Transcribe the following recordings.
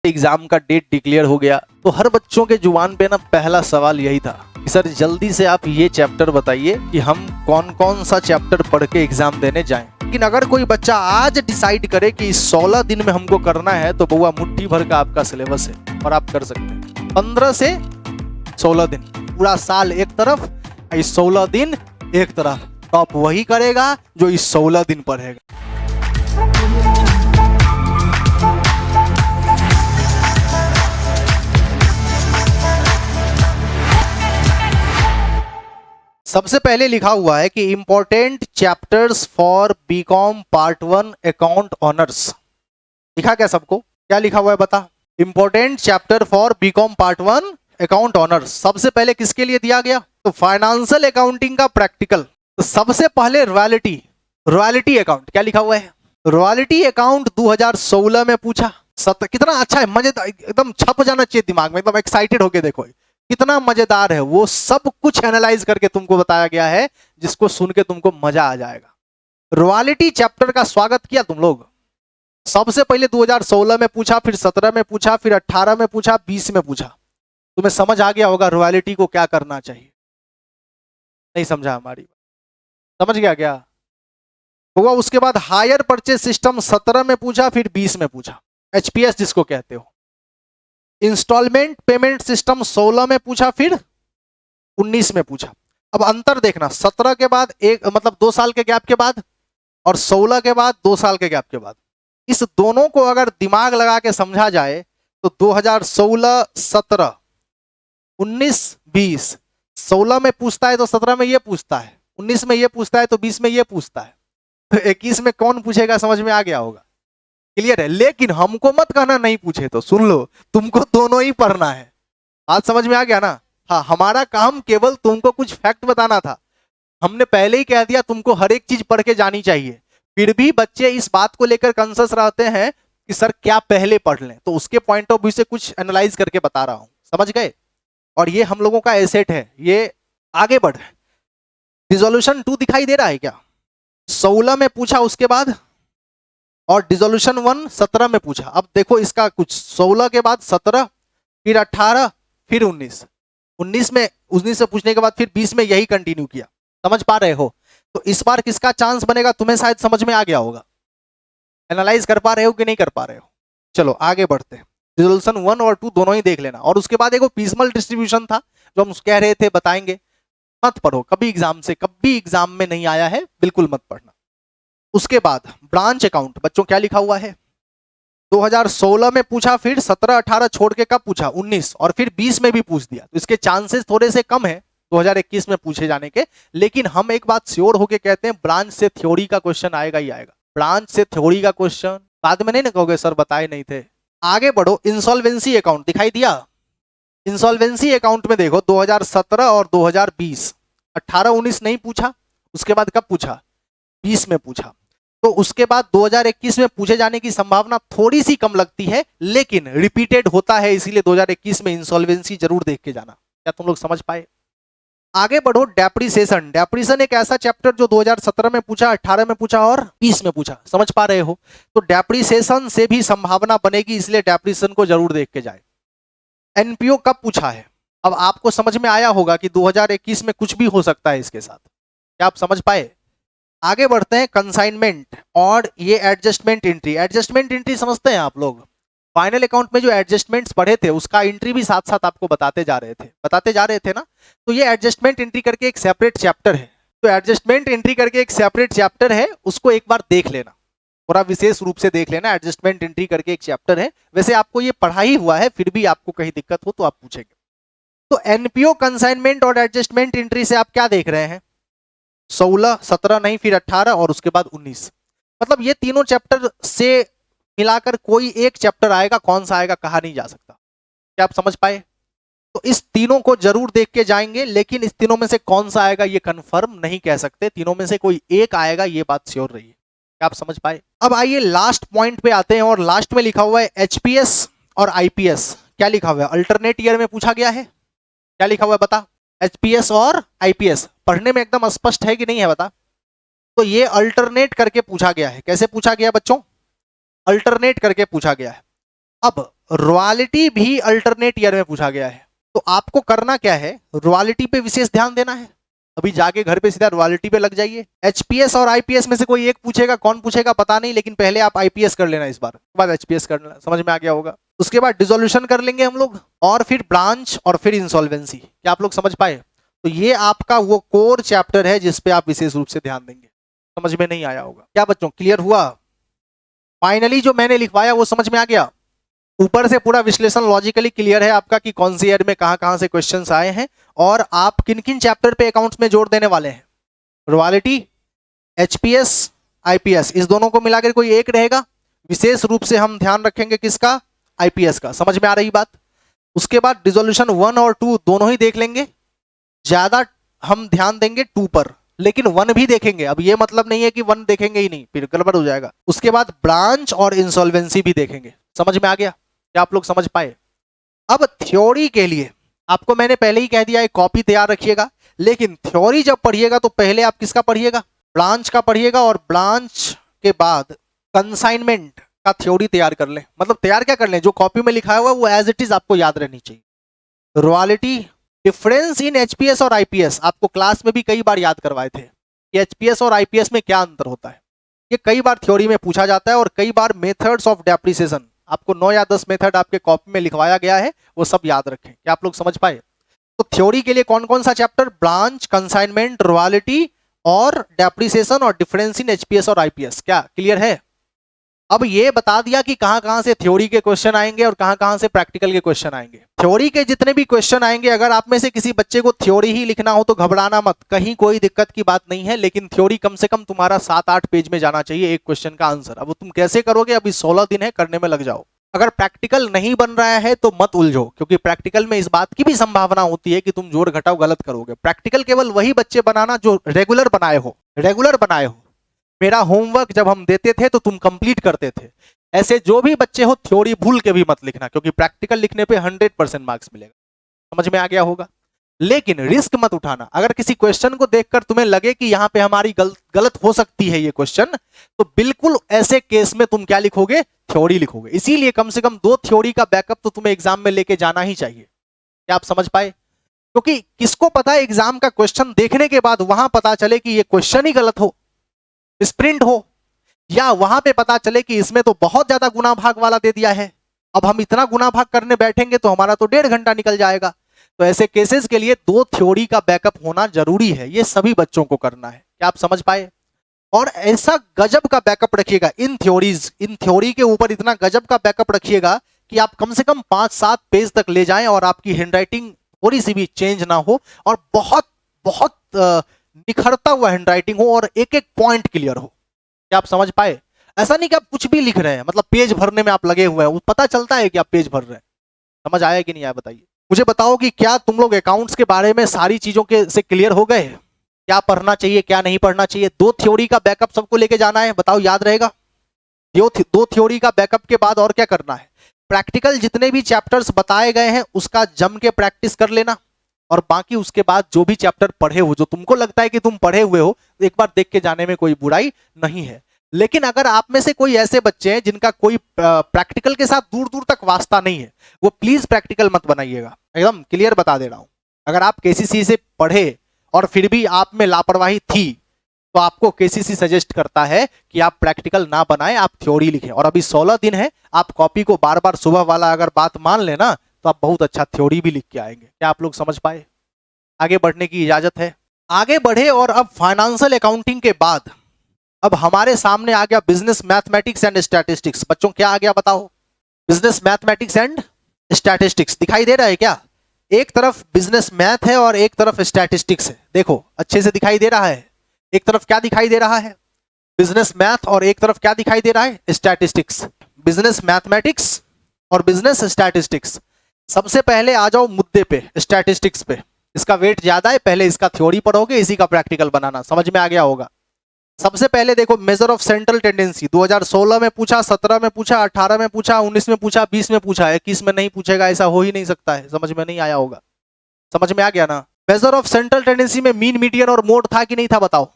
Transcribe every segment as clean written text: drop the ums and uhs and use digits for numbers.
Exam का date declare हो गया तो हर बच्चों के जुबान पे ना पहला सवाल यही था कि सर जल्दी से आप ये चैप्टर बताइए कि हम कौन कौन सा चैप्टर पढ़ के एग्जाम देने जाएं। लेकिन अगर कोई बच्चा आज डिसाइड करे कि 16 दिन में हमको करना है तो बउआ मुट्ठी भर का आपका सिलेबस है और आप कर सकते हैं। 15 से 16 दिन, पूरा साल एक तरफ, इस 16 दिन एक तरफ, तो आप वही करेगा जो इस 16 दिन पढ़ेगा। सबसे पहले लिखा हुआ है कि important chapters for BCom part 1 account honours. लिखा क्या सबको? क्या लिखा हुआ है बता? Important chapter for BCom part 1 account honours. सबसे पहले किसके लिए दिया गया? तो फाइनेंशियल अकाउंटिंग का प्रैक्टिकल। तो सबसे पहले रॉयल्टी अकाउंट। क्या लिखा हुआ है? रॉयल्टी अकाउंट 2016 में पूछा। कितना अच्छा है, मजेदार, एकदम छप जाना चाहिए दिमाग में, एकदम एक्साइटेड होके देखो कितना मजेदार है। वो सब कुछ एनालाइज करके तुमको बताया गया है जिसको सुन के तुमको मजा आ जाएगा। रॉयल्टी चैप्टर का स्वागत किया तुम लोग। सबसे पहले 2016 में पूछा, फिर 17 में पूछा, फिर 18 में पूछा, 20 में पूछा। तुम्हें समझ आ गया होगा रॉयल्टी को क्या करना चाहिए। नहीं समझा हमारी बात? समझ गया क्या होगा? उसके बाद हायर परचेज सिस्टम 17 में पूछा, फिर 20 में पूछा, एचपीएस जिसको कहते हो। इंस्टॉलमेंट पेमेंट सिस्टम 16 में पूछा, फिर 19 में पूछा। अब अंतर देखना, 17 के बाद एक मतलब 2 साल के गैप के बाद और 16 के बाद 2 साल के गैप के बाद, इस दोनों को अगर दिमाग लगा के समझा जाए तो 2016, 17, 19, 20, 16 में पूछता है तो 17 में ये पूछता है, 19 में ये पूछता है तो 20 में ये पूछता है, तो 21 में कौन पूछेगा? समझ में आ गया होगा, क्लियर है। लेकिन हमको मत कहना नहीं पूछे, तो सुन लो, तुमको दोनों ही पढ़ना है। आज समझ में आ गया ना? हाँ, हमारा काम केवल तुमको कुछ फैक्ट बताना था। हमने पहले ही कह दिया तुमको हर एक चीज पढ़ के जानी चाहिए। फिर भी बच्चे इस बात को लेकर कंसर्स रहते हैं कि सर क्या पहले पढ़ लें, तो उसके पॉइंट ऑफ व्यू से कुछ एनालाइज करके बता रहा हूं, समझ गए? और ये हम लोगों का एसेट है, ये आगे बढ़। रिजोल्यूशन 2 दिखाई दे रहा है क्या? 16 में पूछा, उसके बाद और डिसोल्यूशन 1 17 में पूछा। अब देखो इसका कुछ 16 के बाद 17, फिर 18, फिर 19, 19 से पूछने के बाद फिर 20 में यही कंटिन्यू किया। समझ पा रहे हो? तो इस बार किसका चांस बनेगा तुम्हें शायद समझ में आ गया होगा। एनालाइज कर पा रहे हो कि नहीं कर पा रहे हो? चलो आगे बढ़ते हैं। रिजोल्यूशन 1 और 2 दोनों ही देख लेना। और उसके बाद एक पिसमल डिस्ट्रीब्यूशन था जो हम कह रहे थे बताएंगे। मत पढ़ो, कभी एग्जाम में नहीं आया है, बिल्कुल मत पढ़ना। उसके बाद ब्रांच अकाउंट, बच्चों क्या लिखा हुआ है? 2016 में पूछा, फिर 17, 18 छोड़ के कब पूछा? 19, और फिर 20 में भी पूछ दिया। तो इसके चांसेस थोड़े से कम है 2021 में पूछे जाने के। लेकिन हम एक बात श्योर होके कहते हैं, ब्रांच से थ्योरी का क्वेश्चन आएगा ही आएगा। ब्रांच से थ्योरी का क्वेश्चन बाद में नहीं ना कहोगे सर बताए नहीं थे। आगे बढ़ो। इंसॉल्वेंसी अकाउंट दिखाई दिया? इंसॉल्वेंसी अकाउंट में देखो 2017 और 2020, 18, 19 नहीं पूछा। उसके बाद कब पूछा? 20 में पूछा। तो उसके बाद 2021 में पूछे जाने की संभावना थोड़ी सी कम लगती है, लेकिन रिपीटेड होता है, इसीलिए 2021 में इंसॉल्वेंसी जरूर देख के जाना। क्या तुम लोग समझ पाए? आगे बढ़ो। डेप्रिसिएशन। डेप्रिसिएशन एक ऐसा चैप्टर जो 2017 में पूछा, 18 में पूछा और 20 में पूछा। समझ पा रहे हो? तो डेप्रिसिएशन से भी संभावना बनेगी, इसलिए डेप्रिसिएशन को जरूर देख के जाए। एनपीओ कब पूछा है? अब आपको समझ में आया होगा कि 2021 में कुछ भी हो सकता है इसके साथ। क्या आप समझ पाए? आगे बढ़ते हैं। कंसाइनमेंट और ये एडजस्टमेंट एंट्री। एडजस्टमेंट एंट्री समझते हैं आप लोग? फाइनल अकाउंट में जो एडजस्टमेंट्स पढ़े थे उसका एंट्री भी साथ साथ आपको बताते जा रहे थे ना। तो ये एडजस्टमेंट एंट्री करके एक सेपरेट चैप्टर है। तो एडजस्टमेंट एंट्री करके एक सेपरेट चैप्टर है, उसको एक बार देख लेना, थोड़ा विशेष रूप से देख लेना। एडजस्टमेंट एंट्री करके एक चैप्टर है, वैसे आपको ये पढ़ा ही हुआ है, फिर भी आपको कहीं दिक्कत हो तो आप पूछेंगे। तो एनपीओ, कंसाइनमेंट और एडजस्टमेंट एंट्री से आप क्या देख रहे हैं? 16, 17 नहीं, फिर 18 और उसके बाद 19। मतलब ये तीनों चैप्टर से मिलाकर कोई एक चैप्टर आएगा, कौन सा आएगा कहा नहीं जा सकता। क्या आप समझ पाए? तो इस तीनों को जरूर देख के जाएंगे, लेकिन इस तीनों में से कौन सा आएगा ये कंफर्म नहीं कह सकते। तीनों में से कोई एक आएगा, ये बात श्योर रही है। क्या आप समझ पाए? अब आइए लास्ट पॉइंट पे आते हैं, और लास्ट में लिखा हुआ है एचपीएस और आईपीएस। क्या लिखा हुआ है? अल्टरनेट ईयर में पूछा गया है। क्या लिखा हुआ है बता? एचपीएस और आईपीएस। पढ़ने में एकदम स्पष्ट है कि नहीं है बता? तो ये अल्टरनेट करके पूछा गया है। कैसे पूछा गया बच्चों? अल्टरनेट करके पूछा गया है। अब रॉयल्टी भी अल्टरनेट ईयर में पूछा गया है, तो आपको करना क्या है, रॉयल्टी पे विशेष ध्यान देना है। अभी जाके घर पे सीधा रॉयल्टी पे लग जाइए। एचपीएस और आईपीएस में से कोई एक पूछेगा, कौन पूछेगा पता नहीं, लेकिन पहले आप आईपीएस कर लेना, इस बार उसके बाद एचपीएस कर लेना, समझ में आ गया होगा। उसके बाद डिसोल्यूशन कर लेंगे हम लोग, और फिर ब्रांच, और फिर इंसॉल्वेंसी। क्या आप लोग समझ पाए? तो ये आपका वो कोर चैप्टर है जिसपे आप विशेष रूप से ध्यान देंगे। समझ में नहीं आया होगा क्या बच्चों? क्लियर हुआ? फाइनली जो मैंने लिखवाया वो समझ में आ गया? ऊपर से पूरा विश्लेषण लॉजिकली क्लियर है आपका कि कौन सी ईयर में कहां से क्वेश्चंस आए हैं, और आप किन किन चैप्टर पे अकाउंट्स में जोर देने वाले हैं। रॉयल्टी, एचपीएस, आईपीएस, इस दोनों को मिलाकर कोई एक रहेगा। विशेष रूप से हम ध्यान रखेंगे किसका? आईपीएस का। समझ में आ रही बात? उसके बाद डिसोल्यूशन 1 और 2 दोनों ही देख लेंगे, ज्यादा हम ध्यान देंगे 2 पर, लेकिन 1 भी देखेंगे। अब ये मतलब नहीं है कि 1 देखेंगे ही नहीं, फिर गड़बड़ हो जाएगा। उसके बाद ब्रांच और इंसॉल्वेंसी भी देखेंगे। समझ में आ गया? क्या आप लोग समझ पाए? अब थ्योरी के लिए आपको मैंने पहले ही कह दिया है, कॉपी तैयार रखिएगा, लेकिन थ्योरी जब पढ़िएगा तो पहले आप किसका पढ़िएगा? ब्रांच का पढ़िएगा, और ब्रांच के बाद कंसाइनमेंट का थ्योरी तैयार कर लें। मतलब तैयार क्या कर लें, जो कॉपी में लिखा हुआ है वो एज इट इज आपको याद रहनी चाहिए। रॉयल्टी, डिफरेंस इन एचपीएस और आईपीएस, आपको क्लास में भी कई बार याद करवाए थे कि एचपीएस और आईपीएस में क्या अंतर होता है। ये कई बार थ्योरी में पूछा जाता है, और कई बार मेथड्स ऑफ डेप्रिसिएशन, आपको 9 या 10 मेथड आपके कॉपी में लिखवाया गया है, वो सब याद रखें। क्या आप लोग समझ पाए? तो थ्योरी के लिए कौन कौन सा चैप्टर? ब्रांच, कंसाइनमेंट, रॉयल्टी और डेप्रिसिएशन, और डिफरेंस इन एचपीएस और आईपीएस। क्या क्लियर है? अब ये बता दिया कि कहां से थ्योरी के क्वेश्चन आएंगे और कहां से प्रैक्टिकल के क्वेश्चन आएंगे। थ्योरी के जितने भी क्वेश्चन आएंगे, अगर आप में से किसी बच्चे को थ्योरी ही लिखना हो तो घबराना मत, कहीं कोई दिक्कत की बात नहीं है, लेकिन थ्योरी कम से कम तुम्हारा 7-8 पेज में जाना चाहिए, एक क्वेश्चन का आंसर। अब तुम कैसे करोगे? अभी 16 दिन है, करने में लग जाओ। अगर प्रैक्टिकल नहीं बन रहा है तो मत उलझो, क्योंकि प्रैक्टिकल में इस बात की भी संभावना होती है कि तुम जोड़ घटाव गलत करोगे। प्रैक्टिकल केवल वही बच्चे बनाना जो रेगुलर बनाए हो, रेगुलर बनाए हो। मेरा होमवर्क जब हम देते थे तो तुम कंप्लीट करते थे। ऐसे जो भी बच्चे हो थ्योरी भूल के भी मत लिखना, क्योंकि प्रैक्टिकल लिखने पे 100% मार्क्स मिलेगा। समझ में आ गया होगा? लेकिन रिस्क मत उठाना। अगर किसी क्वेश्चन को देखकर तुम्हें लगे कि यहां पे हमारी गलत हो सकती है ये क्वेश्चन, तो बिल्कुल ऐसे केस में तुम क्या लिखोगे? थ्योरी लिखोगे। इसीलिए कम से कम 2 थ्योरी का बैकअप तो तुम्हें एग्जाम में लेके जाना ही चाहिए। क्या आप समझ पाए? क्योंकि किसको पता है एग्जाम का क्वेश्चन देखने के बाद वहां पता चले कि ये क्वेश्चन ही गलत हो, स्प्रिंट हो, या वहां पे पता चले कि इसमें तो बहुत ज्यादा गुना भाग वाला दे दिया है, अब हम इतना गुना भाग करने बैठेंगे तो हमारा तो 1.5 घंटा निकल जाएगा। तो ऐसे केसेस के लिए 2 थ्योरी का बैकअप होना जरूरी है, ये सभी बच्चों को करना है। क्या आप समझ पाए? और ऐसा गजब का बैकअप रखिएगा इन थ्योरी के ऊपर, इतना गजब का बैकअप रखिएगा कि आप कम से कम 5-7 पेज तक ले जाएं और आपकी हैंडराइटिंग थोड़ी सी भी चेंज ना हो, और बहुत बहुत निखरता हुआ हैंडराइटिंग हो, और एक एक पॉइंट क्लियर हो। क्या आप समझ पाए? ऐसा नहीं कि आप कुछ भी लिख रहे हैं, मतलब पेज भरने में आप लगे हुए हैं, पता चलता है कि आप पेज भर रहे हैं। समझ आया कि नहीं आया? बताइए मुझे, बताओ कि क्या तुम लोग अकाउंट्स के बारे में सारी चीजों के से क्लियर हो गए? क्या पढ़ना चाहिए, क्या नहीं पढ़ना चाहिए? 2 थ्योरी का बैकअप सबको लेके जाना है, बताओ याद रहेगा? 2 थ्योरी का बैकअप के बाद और क्या करना है? प्रैक्टिकल जितने भी चैप्टर्स बताए गए हैं उसका जम के प्रैक्टिस कर लेना, और बाकी उसके बाद जो भी चैप्टर पढ़े हो, जो तुमको लगता है कि तुम पढ़े हुए हो, एक बार देख के जाने में कोई बुराई नहीं है। लेकिन अगर आप में से कोई ऐसे बच्चे हैं जिनका कोई प्रैक्टिकल के साथ दूर दूर तक वास्ता नहीं है, वो प्लीज प्रैक्टिकल मत बनाइएगा, एकदम क्लियर बता दे रहा हूं। अगर आप केसीसी से पढ़े और फिर भी आप में लापरवाही थी, तो आपको केसीसी सजेस्ट करता है कि आप प्रैक्टिकल ना बनाएं, आप थ्योरी लिखें। और अभी 16 दिन है, आप कॉपी को बार बार सुबह वाला अगर बात मान लेना तो आप बहुत अच्छा थ्योरी भी लिख के आएंगे। क्या आप लोग समझ पाए? आगे बढ़ने की इजाजत है? आगे बढ़े, और अब फाइनेंशियल अकाउंटिंग के बाद अब हमारे सामने आ गया बिजनेस मैथमेटिक्स एंड स्टैटिस्टिक्स। बच्चों क्या आ गया बताओ? Business mathematics and statistics. दिखाई दे रहा है क्या? एक तरफ बिजनेस मैथ है और एक तरफ स्टैटिस्टिक्स है। देखो अच्छे से दिखाई दे रहा है? एक तरफ क्या दिखाई दे रहा है? बिजनेस मैथ, और एक तरफ क्या दिखाई दे रहा है? स्टैटिस्टिक्स। बिजनेस मैथमेटिक्स और बिजनेस स्टैटिस्टिक्स। सबसे पहले आ जाओ मुद्दे पे, स्टैटिस्टिक्स पे। इसका वेट ज्यादा है, पहले इसका थ्योरी पढ़ोगे, इसी का प्रैक्टिकल बनाना। समझ में आ गया होगा? सबसे पहले देखो, मेजर ऑफ सेंट्रल टेंडेंसी 2016 में पूछा, 17 में पूछा, 18 में पूछा, 19 में पूछा, 20 में पूछा, 21 में नहीं पूछेगा, ऐसा हो ही नहीं सकता है। समझ में नहीं आया होगा? समझ में आ गया ना? मेजर ऑफ सेंट्रल टेंडेंसी में मीन, मीडियन और मोड था कि नहीं था बताओ?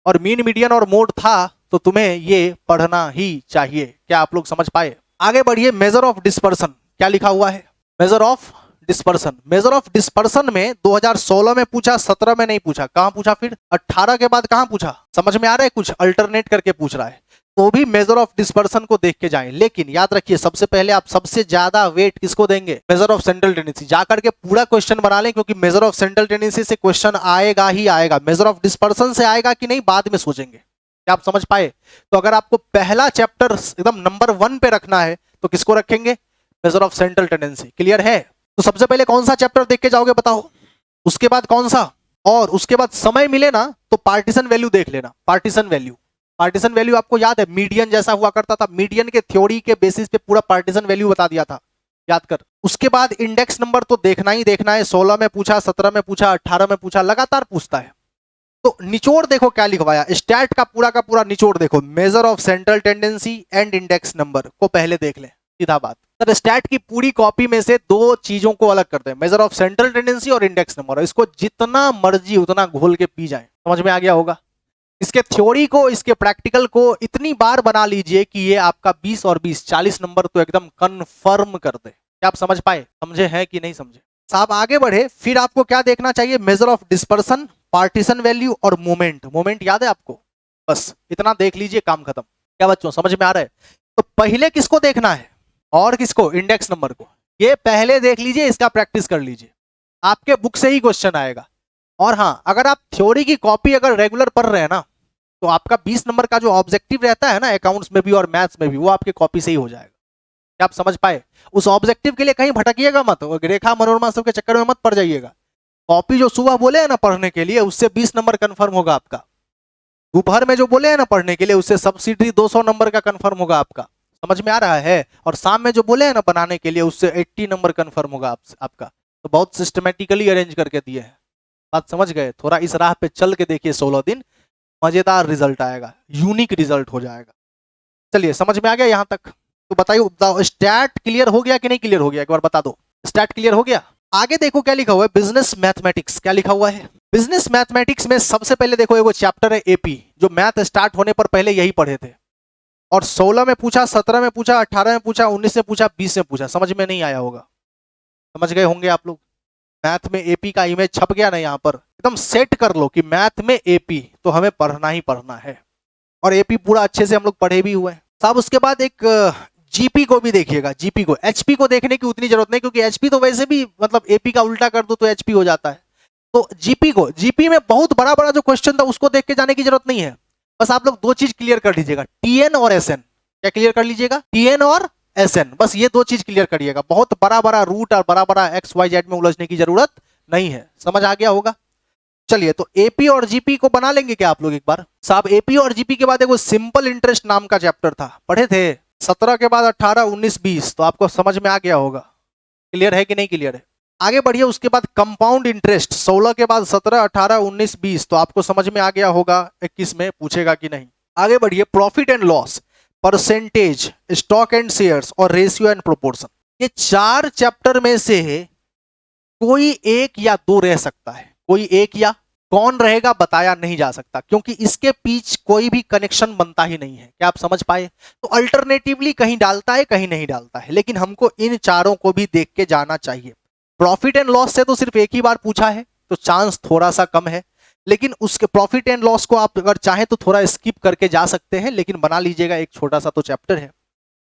और मीन, मीडियन और मोड था तो तुम्हें ये पढ़ना ही चाहिए। क्या आप लोग समझ पाए? आगे बढ़िए, मेजर ऑफ डिस्पर्सन। क्या लिखा हुआ है? Measure of dispersion. Measure of dispersion में 2016 में पूछा, 17 में नहीं पूछा, कहां पूछा? फिर 18 के बाद कहां पूछा? समझ में आ रहा है? कुछ अल्टरनेट करके पूछ रहा है, तो भी मेजर ऑफ डिस्पर्सन को देख के जाएं। लेकिन याद रखिए, सबसे पहले आप सबसे ज्यादा वेट किसको देंगे? Measure of central tendency. जाकर के पूरा क्वेश्चन बना लें, क्योंकि मेजर ऑफ सेंट्रल टेंडेंसी से क्वेश्चन आएगा ही आएगा। मेजर ऑफ डिस्पर्सन से आएगा कि नहीं, बाद में सोचेंगे। क्या आप समझ पाए? तो अगर आपको पहला चैप्टर एकदम नंबर 1 पे रखना है तो किसको रखेंगे? Measure of central tendency. Clear है? तो सबसे पहले कौन सा चैप्टर देख के जाओगे बताओ, उसके बाद कौन सा, और उसके बाद समय मिले ना तो पार्टीशन वैल्यू देख लेना। पार्टीशन वैल्यू, पार्टीशन वैल्यू आपको याद है, मीडियन जैसा हुआ करता था। मीडियन के थ्योरी के बेसिस पे पूरा पार्टीशन वैल्यू बता दिया था, याद कर। उसके बाद इंडेक्स नंबर तो देखना ही देखना है। 16 में पूछा, 17 में पूछा, 18 में पूछा, लगातार पूछता है। तो निचोड़ देखो क्या लिखवाया, स्टैट का पूरा निचोड़ देखो। Measure of central tendency and index number को पहले देख ले, सीधा बात। सर स्टैट की पूरी कॉपी में से 2 चीजों को अलग करते हैं, मेजर ऑफ सेंट्रल टेंडेंसी और इंडेक्स नंबर। इसको जितना मर्जी उतना घोल के पी जाए। समझ में आ गया होगा? इसके थ्योरी को, इसके प्रैक्टिकल को इतनी बार बना लीजिए कि ये आपका 20 और 20 40 नंबर तो एकदम कंफर्म कर दे। क्या आप समझ पाए? समझे हैं कि नहीं समझे? साहब आगे बढ़े, फिर आपको क्या देखना चाहिए? Measure of dispersion, partition value और मोमेंट। मोमेंट याद है आपको? बस इतना देख लीजिए, काम खत्म। क्या बच्चों समझ में आ रहा है? तो पहले किसको देखना है और किसको? इंडेक्स नंबर को। ये पहले देख लीजिए, इसका प्रैक्टिस कर लीजिए, आपके बुक से ही क्वेश्चन आएगा। और हाँ, अगर आप थ्योरी की कॉपी अगर रेगुलर पढ़ रहे हैं ना, तो आपका 20 नंबर का जो ऑब्जेक्टिव रहता है ना अकाउंट्स में भी और मैथ्स में भी, वो आपके कॉपी से ही हो जाएगा। क्या आप समझ पाए? उस ऑब्जेक्टिव के लिए कहीं भटकिएगा मत, रेखा मनोरमा सब के चक्कर में मत पड़ जाइएगा। कॉपी जो सुबह बोले हैं ना पढ़ने के लिए, उससे 20 नंबर कंफर्म होगा आपका। दोपहर में जो बोले हैं ना पढ़ने के लिए, उससे सब्सिडी 200 नंबर का कंफर्म होगा आपका। समझ में आ रहा है? और शाम में जो बोले हैं ना बनाने के लिए, उससे 80 नंबर कंफर्म होगा आपका। तो बहुत सिस्टमेटिकली अरेंज करके दिए हैं। बात समझ गए? थोड़ा इस राह पे चल के देखिए, 16 दिन मजेदार रिजल्ट आएगा, यूनिक रिजल्ट हो जाएगा। चलिए समझ में आ गया यहां तक? तो बताइए, स्टैट क्लियर हो गया कि नहीं क्लियर हो गया? एक बार बता दो, स्टैट क्लियर हो गया? आगे देखो क्या लिखा हुआ है, बिजनेस मैथमेटिक्स। क्या लिखा हुआ है बिजनेस मैथमेटिक्स में? सबसे पहले देखो, एगो चैप्टर है एपी, जो मैथ स्टार्ट होने पर पहले यही पढ़े थे। और 16 में पूछा, 17 में पूछा, 18 में पूछा, 19 में पूछा, 20 में पूछा। समझ में नहीं आया होगा? समझ गए होंगे आप लोग? मैथ में एपी का इमेज छप गया ना यहाँ पर। एकदम सेट कर लो कि मैथ में एपी तो हमें पढ़ना ही पढ़ना है, और एपी पूरा अच्छे से हम लोग पढ़े भी हुए हैं साहब। उसके बाद एक जीपी को भी देखिएगा। जीपी को, एचपी को देखने की उतनी जरूरत नहीं, क्योंकि एचपी तो वैसे भी मतलब एपी का उल्टा कर दो तो एचपी हो जाता है। तो जीपी को, जीपी में बहुत बड़ा बड़ा जो क्वेश्चन था उसको देख के जाने की जरूरत नहीं है। बस आप लोग 2 चीज क्लियर कर लीजिएगा, टीएन और एसएन। क्या क्लियर कर लीजिएगा? टीएन और एसएन, बस ये 2 चीज क्लियर करिएगा। बहुत बड़ा बड़ा रूट और बड़ा बड़ा एक्स वाई जेड में उलझने की जरूरत नहीं है। समझ आ गया होगा? चलिए, तो एपी और जीपी को बना लेंगे क्या आप लोग एक बार? साहब एपी और जीपी के बाद एक सिंपल इंटरेस्ट नाम का चैप्टर था, पढ़े थे। 17 के बाद 18, 19, 20, तो आपको समझ में आ गया होगा। क्लियर है कि नहीं क्लियर है? आगे बढ़िए, उसके बाद कंपाउंड इंटरेस्ट 16 के बाद 17, 18, 19, 20, तो आपको समझ में आ गया होगा। 21 में पूछेगा कि नहीं? आगे बढ़िए, profit and loss, percentage, stock and shares और रेशियो एंड प्रोपोर्शन। ये 4 चैप्टर में से कोई एक या 2 रह सकता है, कोई एक, या कौन रहेगा बताया नहीं जा सकता, क्योंकि इसके बीच कोई भी कनेक्शन बनता ही नहीं है। क्या आप समझ पाए? तो अल्टरनेटिवली कहीं डालता है, कहीं नहीं डालता है, लेकिन हमको इन चारों को भी देख के जाना चाहिए। प्रॉफिट एंड लॉस से तो सिर्फ एक ही बार पूछा है, तो चांस थोड़ा सा कम है, लेकिन उसके प्रॉफिट एंड लॉस को आप अगर चाहें तो थोड़ा स्किप करके जा सकते हैं, लेकिन बना लीजिएगा, एक छोटा सा तो चैप्टर है।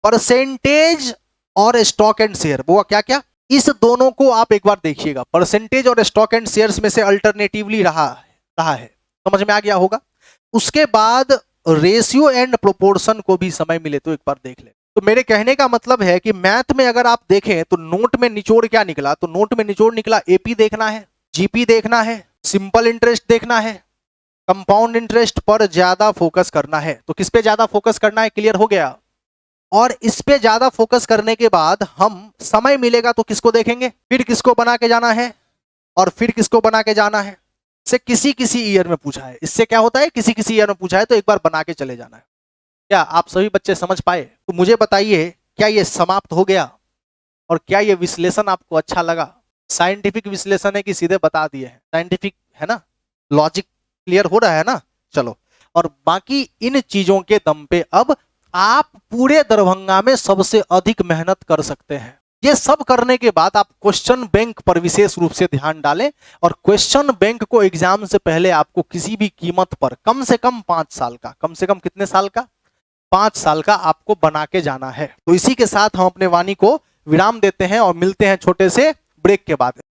परसेंटेज और स्टॉक एंड शेयर, वो क्या क्या, इस दोनों को आप एक बार देखिएगा। परसेंटेज और स्टॉक एंड शेयर्स में से अल्टरनेटिवली रहा है। समझ में आ गया होगा? उसके बाद रेशियो एंड प्रोपोर्शन को भी समय मिले तो एक बार देख ले। तो मेरे कहने का मतलब है कि मैथ में अगर आप देखें तो नोट में निचोड़ क्या निकला? तो नोट में निचोड़ निकला एपी देखना है, जीपी देखना है, सिंपल इंटरेस्ट देखना है, कंपाउंड इंटरेस्ट पर ज्यादा फोकस करना है। तो किस पे ज्यादा फोकस करना है? क्लियर हो गया? और इस पे ज्यादा फोकस करने के बाद हम समय मिलेगा तो किसको देखेंगे, फिर किसको बना के जाना है, और फिर किसको बना के जाना है। से किसी किसी ईयर में पूछा है, इससे क्या होता है, किसी किसी ईयर में पूछा है तो एक बार बना के चले जाना है। क्या आप सभी बच्चे समझ पाए? तो मुझे बताइए, क्या ये समाप्त हो गया? और क्या ये विश्लेषण आपको अच्छा लगा? साइंटिफिक विश्लेषण है कि सीधे बता दिए हैं? साइंटिफिक है ना? लॉजिक क्लियर हो रहा है ना? चलो, और बाकी इन चीजों के दम पे अब आप पूरे दरभंगा में सबसे अधिक मेहनत कर सकते हैं। ये सब करने के बाद आप क्वेश्चन बैंक पर विशेष रूप से ध्यान डालें, और क्वेश्चन बैंक को एग्जाम से पहले आपको किसी भी कीमत पर कम से कम 5 साल का, कम से कम कितने साल का, 5 साल का आपको बना के जाना है। तो इसी के साथ हम अपने वाणी को विराम देते हैं और मिलते हैं छोटे से ब्रेक के बाद।